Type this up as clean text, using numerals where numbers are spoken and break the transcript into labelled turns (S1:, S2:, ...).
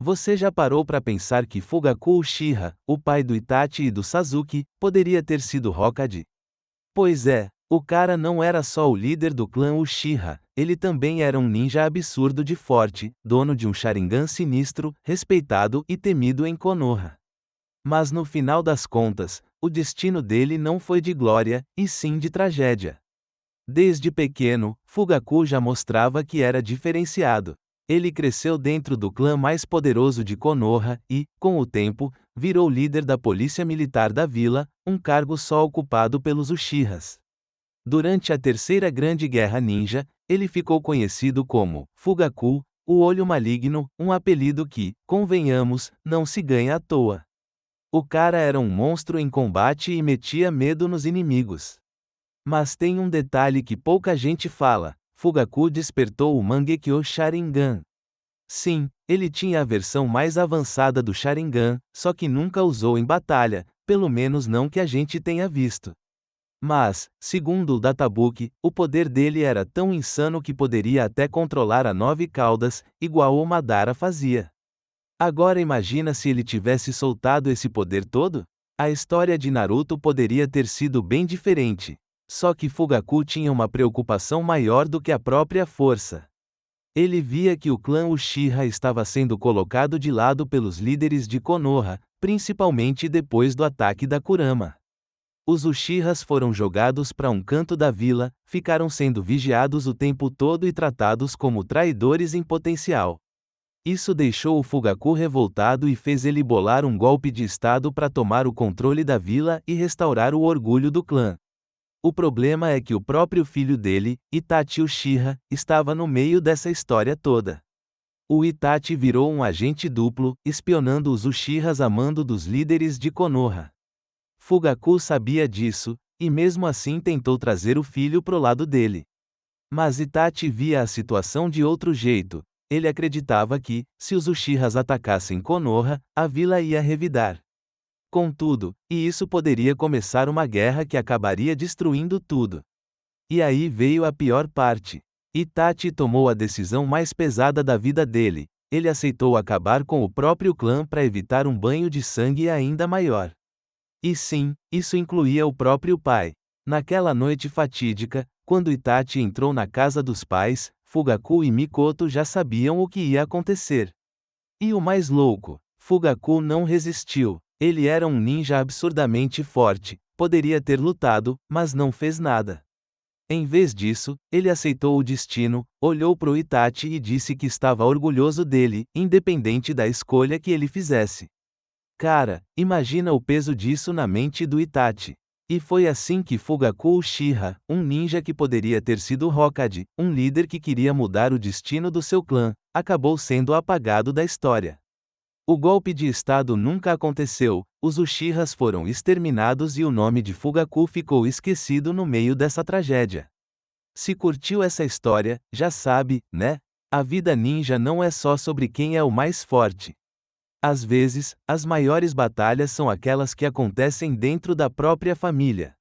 S1: Você já parou para pensar que Fugaku Uchiha, o pai do Itachi e do Sasuke, poderia ter sido Hokage? Pois é, o cara não era só o líder do clã Uchiha, ele também era um ninja absurdo de forte, dono de um Sharingan sinistro, respeitado e temido em Konoha. Mas no final das contas, o destino dele não foi de glória, e sim de tragédia. Desde pequeno, Fugaku já mostrava que era diferenciado. Ele cresceu dentro do clã mais poderoso de Konoha e, com o tempo, virou líder da polícia militar da vila, um cargo só ocupado pelos Uchihas. Durante a Terceira Grande Guerra Ninja, ele ficou conhecido como Fugaku, o Olho Maligno, um apelido que, convenhamos, não se ganha à toa. O cara era um monstro em combate e metia medo nos inimigos. Mas tem um detalhe que pouca gente fala: Fugaku despertou o Mangekyo Sharingan. Sim, ele tinha a versão mais avançada do Sharingan, só que nunca usou em batalha, pelo menos não que a gente tenha visto. Mas, segundo o databook, o poder dele era tão insano que poderia até controlar a 9 caudas, igual o Madara fazia. Agora imagina se ele tivesse soltado esse poder todo? A história de Naruto poderia ter sido bem diferente. Só que Fugaku tinha uma preocupação maior do que a própria força. Ele via que o clã Uchiha estava sendo colocado de lado pelos líderes de Konoha, principalmente depois do ataque da Kurama. Os Uchihas foram jogados para um canto da vila, ficaram sendo vigiados o tempo todo e tratados como traidores em potencial. Isso deixou o Fugaku revoltado e fez ele bolar um golpe de estado para tomar o controle da vila e restaurar o orgulho do clã. O problema é que o próprio filho dele, Itachi Uchiha, estava no meio dessa história toda. O Itachi virou um agente duplo, espionando os Uchihas a mando dos líderes de Konoha. Fugaku sabia disso, e mesmo assim tentou trazer o filho pro lado dele. Mas Itachi via a situação de outro jeito. Ele acreditava que, se os Uchihas atacassem Konoha, a vila ia revidar. Contudo, e isso poderia começar uma guerra que acabaria destruindo tudo. E aí veio a pior parte. Itachi tomou a decisão mais pesada da vida dele. Ele aceitou acabar com o próprio clã para evitar um banho de sangue ainda maior. E sim, isso incluía o próprio pai. Naquela noite fatídica, quando Itachi entrou na casa dos pais, Fugaku e Mikoto já sabiam o que ia acontecer. E o mais louco, Fugaku não resistiu. Ele era um ninja absurdamente forte, poderia ter lutado, mas não fez nada. Em vez disso, ele aceitou o destino, olhou pro Itachi e disse que estava orgulhoso dele, independente da escolha que ele fizesse. Cara, imagina o peso disso na mente do Itachi. E foi assim que Fugaku Uchiha, um ninja que poderia ter sido Hokage, um líder que queria mudar o destino do seu clã, acabou sendo apagado da história. O golpe de estado nunca aconteceu, os Uchihas foram exterminados e o nome de Fugaku ficou esquecido no meio dessa tragédia. Se curtiu essa história, já sabe, né? A vida ninja não é só sobre quem é o mais forte. Às vezes, as maiores batalhas são aquelas que acontecem dentro da própria família.